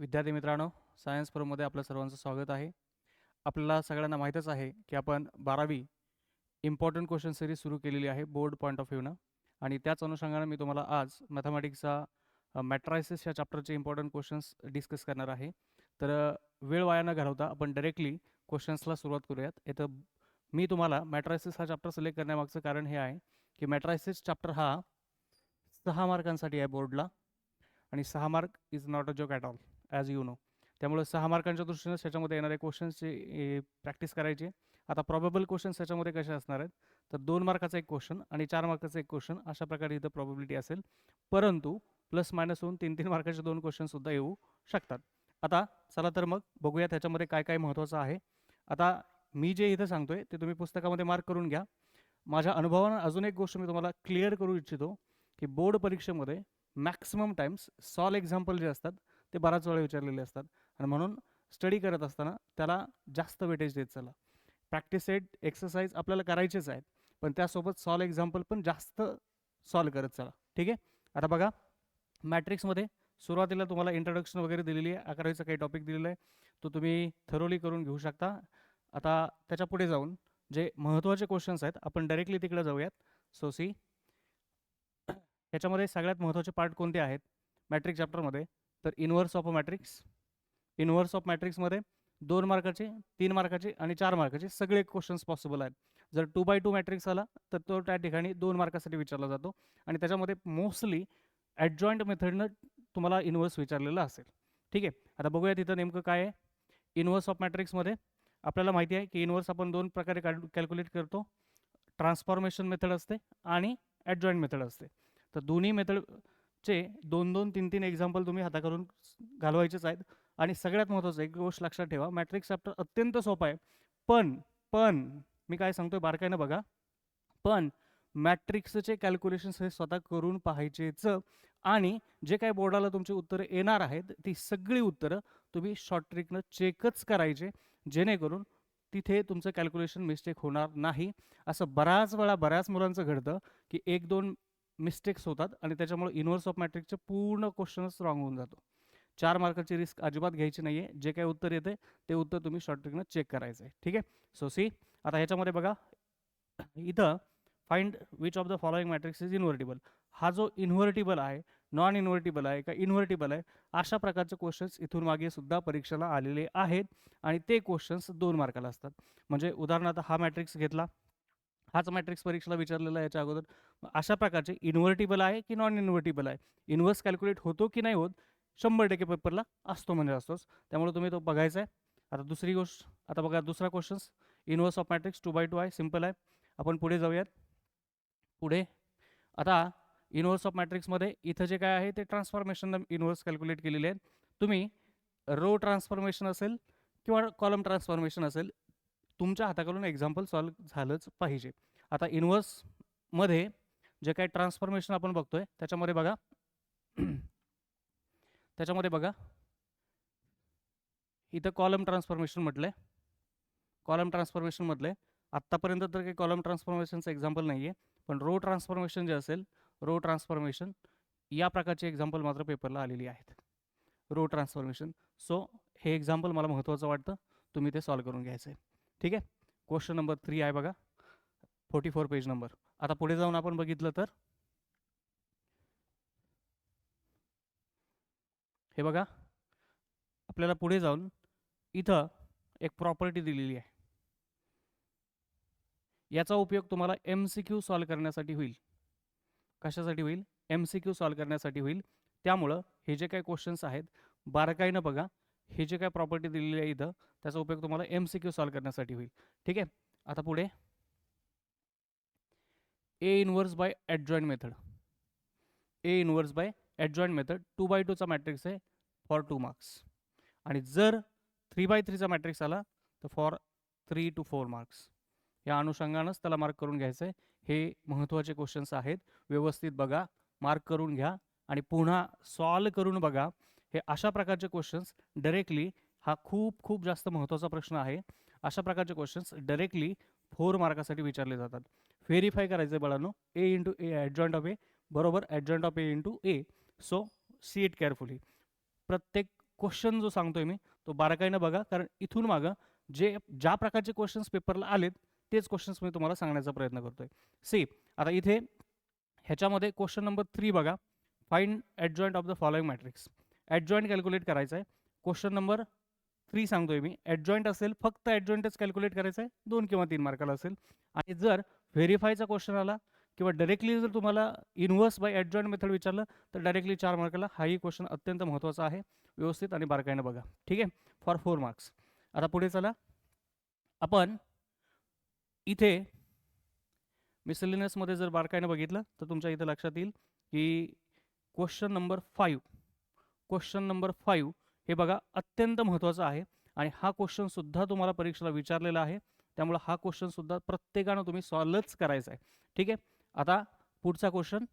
विद्यार्थी मित्रांनो, सायन्स प्रोमध्ये आपलं सर्वांचं स्वागत आहे. आपल्याला सगळ्यांना माहीतच आहे की आपण 12वी इम्पॉर्टंट क्वेश्चन सीरीज सुरू केलेली आहे बोर्ड पॉईंट ऑफ व्ह्यूनं. आणि त्याच अनुषंगाने मी तुम्हाला आज मॅथमॅटिक्सचा मॅट्रायसिस या चॅप्टरचे इम्पॉर्टंट क्वेश्चन्स डिस्कस करणार आहे. तर वेळ वाया न घालवता आपण डायरेक्टली क्वेश्चन्सला सुरुवात करूयात. इथं मी तुम्हाला मॅट्रायसिस हा चॅप्टर सिलेक्ट करण्यामागचं कारण हे आहे की मॅट्रायसिस चॅप्टर हा 6 मार्कांसाठी आहे बोर्डला, आणि 6 mark is not a joke at all, as you know. त्यामुळे 6 मार्कांच्या दृष्टीनं त्याच्यामध्ये येणारे क्वेश्चन्सची प्रॅक्टिस करायची. आता प्रॉबेबल क्वेश्चन्स त्याच्यामध्ये कसे असणार आहेत, तर 2 मार्काचा एक क्वेश्चन आणि 4 मार्काचा एक क्वेश्चन, अशा प्रकारे इथं प्रॉबिलिटी असेल. परंतु प्लस मायनस होऊन 3-3 मार्काचे 2 क्वेश्चनसुद्धा येऊ शकतात. आता चला तर मग बघूया त्याच्यामध्ये काय काय महत्त्वाचं आहे. आता मी जे इथं सांगतोय ते तुम्ही पुस्तकामध्ये मार्क करून घ्या. माझ्या अनुभवानं अजून एक गोष्ट मी तुम्हाला क्लिअर करू इच्छितो की बोर्ड परीक्षेमध्ये मॅक्सिमम टाइम्स सॉल्व एक्झाम्पल जे असतात ते बराच वेळा विचारलेले असतात, आणि म्हणून स्टडी करत असताना त्याला जास्त वेटेज देत चला. प्रॅक्टिस सेट एक्सरसाइज आपल्याला करायचेच आहेत, पण त्यासोबत सॉल्व एक्झाम्पल पण जास्त सॉल्व करत चला. ठीक आहे. आता बघा, मॅट्रिक्समध्ये सुरुवातीला तुम्हाला इंट्रोडक्शन वगैरे दिलेली आहे, 11वीचा काही टॉपिक दिलेला आहे, तो तुम्ही थरोली करून घेऊ शकता. आता त्याच्या पुढे जाऊन जे महत्त्वाचे क्वेश्चन्स आहेत आपण डायरेक्टली तिकडे जाऊयात. सो सी, याच्यामध्ये सगळ्यात महत्त्वाचे पार्ट कोणते आहेत मॅट्रिक्स चॅप्टरमध्ये, तर inverse of a matrix. Inverse of मॅट्रिक्समध्ये 2 मार्काचे, 3 मार्काचे आणि 4 मार्काचे सगळे क्वेश्चन्स पॉसिबल आहेत. जर 2x2 मॅट्रिक्स आला तर तो त्या ठिकाणी 2 मार्कासाठी विचारला जातो, आणि त्याच्यामध्ये मोस्टली ॲडजॉईंट मेथडनं तुम्हाला इनव्हर्स विचारलेलं असेल. ठीक आहे. आता बघूया तिथं नेमकं काय आहे. इनव्हर्स ऑफ मॅट्रिक्समध्ये आपल्याला माहिती आहे की इनव्हर्स आपण 2 प्रकारे कॅल्क्युलेट करतो. ट्रान्सफॉर्मेशन मेथड असते आणि ॲडजॉईंट मेथड असते. तर दोन्ही मेथडचे 2-2, 3-3 एक्झाम्पल तुम्ही हाताकरून घालवायचेच आहेत. आणि सगळ्यात महत्त्वाचं एक गोष्ट लक्षात ठेवा, मॅट्रिक्स चॅप्टर अत्यंत सोपा आहे, पण पण मी काय सांगतोय बारकाईनं बघा. पण मॅट्रिक्सचे कॅल्क्युलेशन्स हे स्वतः करून पाहायचेच, आणि जे काही बोर्डाला तुमची उत्तरं येणार आहेत ती सगळी उत्तरं तुम्ही शॉर्ट ट्रिकनं चेकच करायचे, जेणेकरून तिथे तुमचं कॅल्क्युलेशन मिस्टेक होणार नाही. असं बऱ्याच वेळा बऱ्याच मुलांचं घडतं की 1-2 मिस्टेक्स होतात, आणि त्याच्यामुळे इनव्हर्स ऑफ मॅट्रिक्सचे पूर्ण क्वेश्चनच रॉंग होऊन जातो. 4 मार्काची रिस्क अजिबात घ्यायची नाही आहे. जे काही उत्तर येते ते उत्तर तुम्ही शॉर्ट ट्रिकनं चेक करायचं आहे. ठीक आहे. सो सी, आता ह्याच्यामध्ये बघा, इथं find which of the following matrix is invertible. हा जो इन्व्हर्टिबल आहे, नॉन इन्व्हर्टिबल आहे का इन्व्हर्टिबल आहे, अशा प्रकारचे क्वेश्चन्स इथून मागे सुद्धा परीक्षेला आलेले आहेत, आणि ते क्वेश्चन्स 2 मार्काला असतात. म्हणजे उदाहरणार्थ हा मॅट्रिक्स घेतला, हाच मॅट्रिक्स परीक्षेला विचारलेला आहे याच्या अगोदर. अशा प्रकारचे इन्व्हर्टिबल आहे की नॉन इन्व्हर्टिबल आहे, इन्व्हर्स कॅल्क्युलेट होतो की नाही होत, 100% पेपरला असतो म्हणजे असतोच. त्यामुळे तुम्ही तो बघायचा आहे. आता दुसरी गोष्ट, आता बघा दुसरा questions, inverse of matrix 2x2 आहे, सिम्पल आहे. आपण पुढे जाऊयात. पुढे आता इन्व्हर्स ऑफ मॅट्रिक्समध्ये इथं जे काय आहे ते ट्रान्सफॉर्मेशन इन्व्हर्स कॅल्क्युलेट केलेले आहेत. तुम्ही रो ट्रान्सफॉर्मेशन असेल किंवा कॉलम ट्रान्सफॉर्मेशन असेल, तुमच्या हाताकडून एक्झाम्पल सॉल्व झालंच पाहिजे. आता इन्व्हर्समध्ये जे काही ट्रान्सफॉर्मेशन आपण बघतोय त्याच्यामध्ये बघा इथं कॉलम ट्रान्सफॉर्मेशन म्हटलंय. कॉलम ट्रान्सफॉर्मेशन मधले आत्तापर्यंत तर काही कॉलम ट्रान्सफॉर्मेशनचं एक्झाम्पल नाही आहे, पण रो ट्रान्सफॉर्मेशन जे असेल, रो ट्रान्सफॉर्मेशन या प्रकारचे एक्झाम्पल मात्र पेपरला आलेली आहेत. Row transformation. सो हे एक्झाम्पल मला महत्त्वाचं वाटतं, तुम्ही ते सॉल्व करून घ्यायचं आहे. ठीक आहे. क्वेश्चन नंबर 3 आहे बघा, 44 पेज नंबर. आता पुढे जाऊन आपण बघितलं तर हे बघा, आपल्याला पुढे जाऊन इथं एक प्रॉपर्टी दिलेली आहे. याचा उपयोग तुम्हाला MCQ सॉल्व करण्यासाठी होईल. कशासाठी होईल? MCQ सॉल्व करण्यासाठी होईल. त्यामुळं हे जे काही क्वेश्चन्स आहेत बारकाईनं बघा. हे जे काही प्रॉपर्टी दिलेली आहे इथं, त्याचा उपयोग तुम्हाला MCQ सॉल्व करण्यासाठी होईल. ठीक आहे. आता पुढे A inverse by adjoint method. A inverse by adjoint method 2x2 चा मॅट्रिक्स आहे फॉर 2 मार्क्स, आणि जर 3x3 चा मॅट्रिक्स आला तर फॉर 3 to 4 मार्क्स. या अनुषंगानंच त्याला मार्क करून घ्यायचं आहे. हे महत्त्वाचे क्वेश्चन्स आहेत, व्यवस्थित बघा, मार्क करून घ्या आणि पुन्हा सॉल्व करून बघा. हे अशा प्रकारचे क्वेश्चन्स डायरेक्टली, हा खूप खूप जास्त महत्त्वाचा प्रश्न आहे, अशा प्रकारचे क्वेश्चन्स डायरेक्टली 4 मार्कासाठी विचारले जातात. व्हेरीफाय करायचं आहे बाळांनो, ए इंटू ए ॲडजॉईंट ऑफ ए बरोबर adjoint of A into A. So see it carefully. प्रत्येक क्वेश्चन जो सांगतोय मी तो बारकाईनं बघा, कारण इथून मागं ज्या प्रकारचे क्वेश्चन्स पेपरला आलेत तेच क्वेश्चन्स मी तुम्हाला सांगण्याचा प्रयत्न करतोय. सी आता इथे ह्याच्यामध्ये क्वेश्चन नंबर 3 बघा, find adjoint of the following matrix. Adjoint calculate करायचं आहे. क्वेश्चन नंबर 3 सांगतोय मी, ॲडजॉइंट असेल फक्त ॲडजॉइंटच कॅल्क्युलेट करायचं आहे, 2 किंवा 3 मार्काला असेल. आणि जर व्हेरीफायचा क्वेश्चन आला किंवा डायरेक्टली जर तुम्हाला इन्व्हर्स बाय ॲडजॉइंट मेथड विचारलं तर डायरेक्टली 4 मार्काला. हाही क्वेश्चन अत्यंत महत्त्वाचा आहे, व्यवस्थित आणि बारकाईनं बघा. ठीक आहे, फॉर 4 मार्क्स. आता पुढे चला, आपण इथे मिसलिनियसमध्ये जर बारकाईनं बघितलं तर तुमच्या इथं लक्षात येईल की क्वेश्चन नंबर 5 हे बघा अत्यंत महत्त्वाचा आहे आणि हा क्वेश्चन सुद्धा तुम्हाला परीक्षेला विचारलेला आहे. त्यामुळे हा क्वेश्चन सुद्धा प्रत्येकानं तुम्ही सॉल्वच करायचा आहे. ठीक आहे, आता पुढचा क्वेश्चन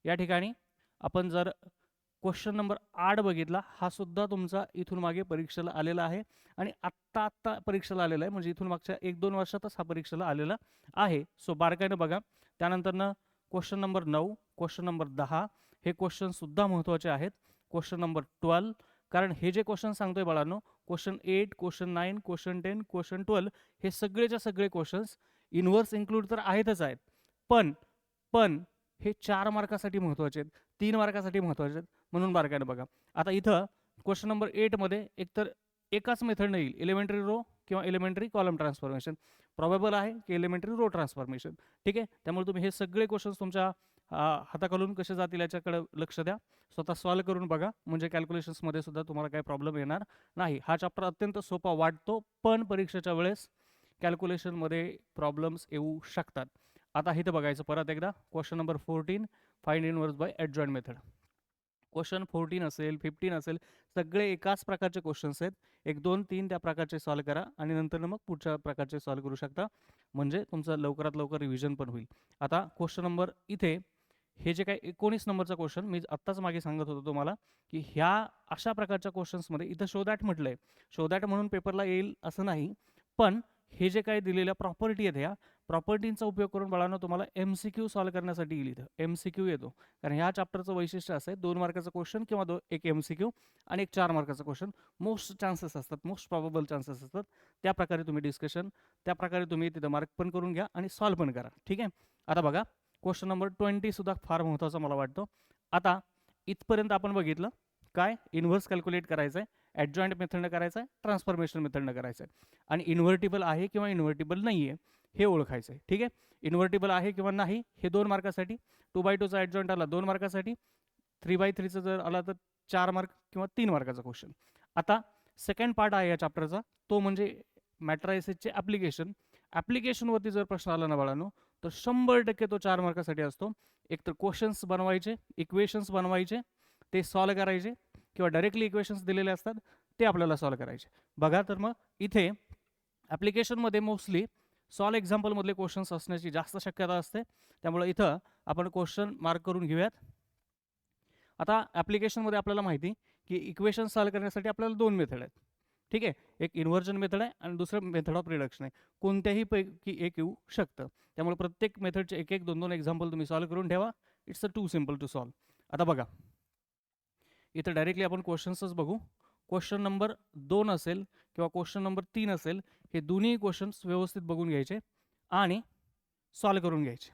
या ठिकाणी आपण जर क्वेश्चन नंबर 8 बघितला, हा सुद्धा तुमचा इथून मागे परीक्षेला आलेला आहे आणि आत्ता परीक्षेला आलेला आहे, म्हणजे इथून मागच्या 1-2 वर्षातच हा परीक्षेला आलेला आहे. सो बारकाईनं बघा. त्यानंतरनं क्वेश्चन नंबर 9, क्वेश्चन नंबर 10 हे क्वेश्चन सुद्धा महत्त्वाचे आहेत. क्वेश्चन नंबर 12, कारण हे जे क्वेश्चन सांगतोय बाळांनो, क्वेश्चन 8, क्वेश्चन 9, क्वेश्चन 10, क्वेश्चन 12 हे सगळेच्या सगळे क्वेश्चन्स इन्व्हर्स इन्क्लूड तर आहेतच आहेत, पण हे 4 मार्कासाठी महत्त्वाचे आहेत, 3 मार्कासाठी महत्त्वाचे आहेत, म्हणून बारकाईनं बघा. आता इथं क्वेश्चन नंबर 8 मध्ये एकतर एकाच मेथडने येईल, एलिमेंटरी रो किंवा एलिमेंटरी कॉलम ट्रान्सफॉर्मेशन. प्रॉबेबल आहे की एलिमेंटरी रो ट्रान्सफॉर्मेशन. ठीक आहे, त्यामुळे तुम्ही हे सगळे क्वेश्चन्स तुमच्या हाताखालून कसे जातील याच्याकडे लक्ष द्या, स्वतः सॉल्व करून बघा, म्हणजे कॅल्क्युलेशन्समध्ये सुद्धा तुम्हाला काही प्रॉब्लेम येणार नाही. हा चॅप्टर अत्यंत सोपा वाटतो, पण परीक्षेच्या वेळेस कॅल्क्युलेशनमध्ये प्रॉब्लेम्स येऊ शकतात. आता इथं बघायचं परत एकदा, question number 14, find inverse by adjoint method. Question 14 असेल, 15 असेल, सगळे एकाच प्रकारचे क्वेश्चन्स आहेत. 1, 2, 3 त्या प्रकारचे सॉल्व करा आणि नंतर मग पुढच्या प्रकारचे सॉल्व करू शकता, म्हणजे तुमचं लवकरात लवकर रिव्हिजन पण होईल. आता क्वेश्चन नंबर इथे हे जे काही 19 नंबरचा क्वेश्चन मी आत्ताच मागे सांगत होतो तुम्हाला की ह्या अशा प्रकारच्या क्वेश्चन्समध्ये इथं शो दॅट म्हटलंय, शो दॅट म्हणून पेपरला येईल असं नाही, पण हे जे काही दिलेल्या प्रॉपर्टी आहेत ह्या प्रॉपर्टींचा उपयोग करून बाळांनो तुम्हाला MCQ सॉल्व करण्यासाठी येईल. इथं MCQ येतो, कारण ह्या चॅप्टरचं वैशिष्ट्य असं आहे, 2 मार्काचा क्वेश्चन किंवा एक MCQ आणि एक 4 मार्काचा क्वेश्चन. मोस्ट चान्सेस असतात, मोस्ट प्रॉबेबल चान्सेस असतात, त्या प्रकारे तुम्ही डिस्कशन, त्या प्रकारे तुम्ही तिथं मार्क पण करून घ्या आणि सॉल्व पण करा. ठीक आहे, आता बघा क्वेश्चन नंबर 20 सुद्धा फार महत्त्वाचा मला वाटतो. आता इथपर्यंत आपण बघितलं काय, इन्व्हर्स कॅल्क्युलेट करायचं आहे, ॲडजॉइंट मेथडनं करायचं आहे, ट्रान्सफॉर्मेशन मेथडनं करायचं आहे, आणि इन्व्हर्टिबल आहे किंवा इन्व्हर्टिबल नाही आहे हे ओळखायचं आहे. ठीक आहे, इन्व्हर्टिबल आहे किंवा नाही हे 2 मार्कासाठी, 2/2चा ॲडजॉइंट आला 2 मार्कासाठी, 3/3चा जर आला तर 4 मार्क किंवा 3 मार्काचा क्वेश्चन. आता सेकंड पार्ट आहे या चॅप्टरचा, तो म्हणजे मॅट्रायसिसचे ॲप्लिकेशन. ॲप्लिकेशनवरती जर प्रश्न आला ना बाळांनो तर 100% तो 4 मार्कासाठी असतो. एक तर क्वेश्चन्स बनवायचे, इक्वेशन्स बनवायचे, ते सॉल्व करायचे, किंवा डायरेक्टली इक्वेशन्स दिलेले असतात ते आपल्याला सॉल्व करायचे. बघा तर मग इथे ॲप्लिकेशनमध्ये मोस्टली सॉल्व एक्झाम्पलमधले क्वेश्चन्स असण्याची जास्त शक्यता असते, त्यामुळे इथं आपण क्वेश्चन मार्क करून घेऊयात. आता ॲप्लिकेशनमध्ये आपल्याला माहिती की इक्वेशन सॉल्व करण्यासाठी आपल्याला 2 मेथड आहेत. ठीक आहे, एक इन्व्हर्जन मेथड आहे आणि दुसरं मेथड ऑफ रिडक्शन आहे. कोणत्याही पैकी एक येऊ शकतं, त्यामुळे प्रत्येक मेथडचे 1-1, 2-2 एक्झाम्पल तुम्ही सॉल्व करून ठेवा. It's too simple to solve. आता बघा इथं डायरेक्टली आपण क्वेश्चन्सच बघू. क्वेश्चन नंबर 2 असेल किंवा क्वेश्चन नंबर 3 असेल, हे दोन्ही क्वेश्चन्स व्यवस्थित बघून घ्यायचे आणि सॉल्व करून घ्यायचे.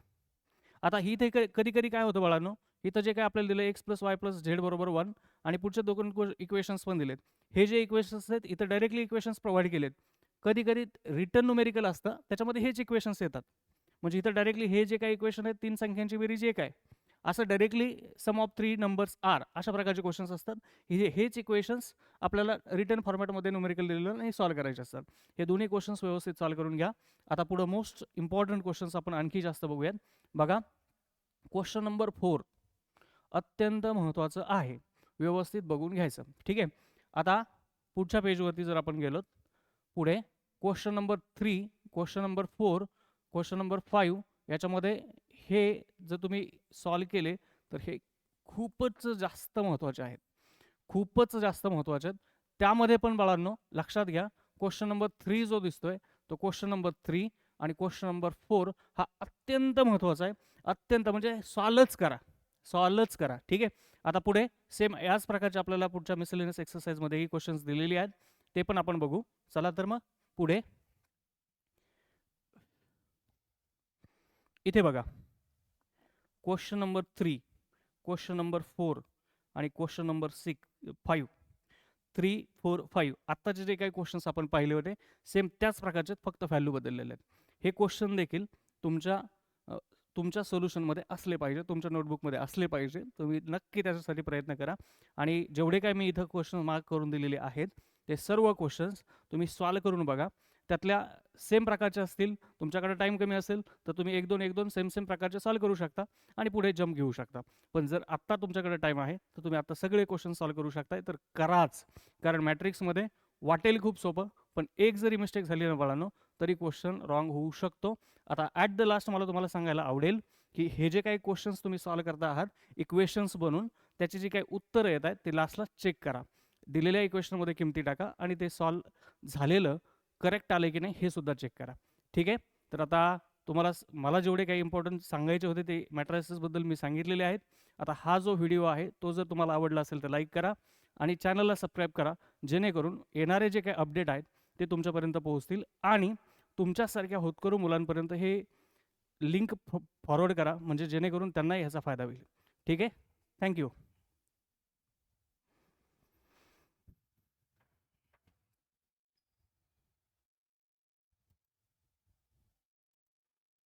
आता ही ते कधी कधी काय होतं बाळांनो, इथं जे काय आपल्याला दिलं x + y + z = 1 आणि पुढचे 2 इक्वेशन्स पण दिलेत. हे जे इक्वेशन्स आहेत इथं डायरेक्टली इक्वेशन्स प्रोव्हाइड केलेत. कधी कधी रिटर्न न्यूमेरिकल असतं, त्याच्यामध्ये हेच इक्वेशन्स येतात, म्हणजे इथं डायरेक्टली हे जे काही इक्वेशन आहेत 3 संख्यांची बेरीज एक आहे, असं directly sum of 3 numbers are अशा प्रकारचे क्वेश्चन्स असतात. हेच इक्वेशन्स आपल्याला रिटर्न फॉर्मॅटमध्ये न्यूमेरिकल दिलेलं आणि सॉल्व करायचे असतात. हे दोन्ही क्वेश्चन्स व्यवस्थित सॉल्व करून घ्या. आता पुढं मोस्ट इम्पॉर्टंट क्वेश्चन्स आपण आणखी जास्त बघूयात. बघा क्वेश्चन नंबर 4 अत्यंत महत्त्वाचं आहे, व्यवस्थित बघून घ्यायचं. ठीक आहे, आता पुढच्या पेजवरती जर आपण गेलो पुढे question number 3, question number 4, question number 5 याच्यामध्ये हे जर तुम्ही सॉल्व केले तर हे खूपच जास्त महत्त्वाचे आहेत, खूपच जास्त महत्त्वाचे आहेत. त्यामध्ये पण बाळांनो लक्षात घ्या, क्वेश्चन नंबर 3 जो दिसतोय तो क्वेश्चन नंबर 3 आणि क्वेश्चन नंबर 4 हा अत्यंत महत्त्वाचा आहे. अत्यंत म्हणजे सॉल्वच करा, सॉल्वच करा. ठीक आहे, आता पुढे सेम याच प्रकारचे आपल्याला पुढच्या मिसलेनियस एक्सरसाइजमध्ये ही क्वेश्चन्स दिलेली आहेत, ते पण आपण बघू. चला तर मग पुढे इथे बघा, क्वेश्चन नंबर 3, क्वेश्चन नंबर 4 आणि क्वेश्चन नंबर 5, 3, 4, 5 आत्ताचे जे काही क्वेश्चन्स आपण पाहिले होते सेम त्याच प्रकारचे, फक्त व्हॅल्यू बदललेले आहेत. हे क्वेश्चन देखील तुमच्या सोल्युशनमध्ये असले पाहिजे, तुमच्या नोटबुकमध्ये असले पाहिजे. तुम्ही नक्की त्याच्यासाठी प्रयत्न करा. आणि जेवढे काही मी इथं क्वेश्चन मार्क करून दिलेले आहेत ते सर्व क्वेश्चन्स तुम्ही सॉल्व करून बघा. त्यातल्या सेम प्रकारचे असतील, तुमच्याकडे टाईम कमी असेल तर तुम्ही एक दोन सेम प्रकारचे सॉल्व करू शकता आणि पुढे जम्प घेऊ शकता. पण जर आत्ता तुमच्याकडे टाईम आहे तर तुम्ही आता सगळे क्वेश्चन सॉल्व करू शकताय, तर कराच. कारण मॅट्रिक्समध्ये वाटेल खूप सोपं, पण एक जरी मिस्टेक झाली ना बाळांनो तरी क्वेश्चन रॉंग होऊ शकतो. आता ॲट द लास्ट मला तुम्हाला सांगायला आवडेल की हे जे काही क्वेश्चन्स तुम्ही सॉल्व करता आहात इक्वेशन्स बनवून, त्याची जी काही उत्तरं येत आहेत ते लास्टला चेक करा. दिलेल्या इक्वेशनमध्ये किमती टाका आणि ते सॉल्व झालेलं करेक्ट आले की नाही हे सुद्धा चेक करा. ठीक आहे. तर आता मला जेवढे काही इम्पॉर्टंट सांगायचे होते ते मॅट्रिसेसबद्दल मी सांगितलेले आहेत. आता हा जो व्हिडिओ आहे तो जर तुम्हाला आवडला असेल तर लाईक करा आणि चॅनलला सबस्क्राईब करा, जेणेकरून येणारे जे काही अपडेट आहेत ते तुमच्यापर्यंत पोहोचतील आणि तुमच्यासारख्या होतकरू मुलांपर्यंत हे लिंक फॉरवर्ड करा, म्हणजे जेणेकरून त्यांनाही ह्याचा फायदा होईल. ठीक आहे. थँक्यू.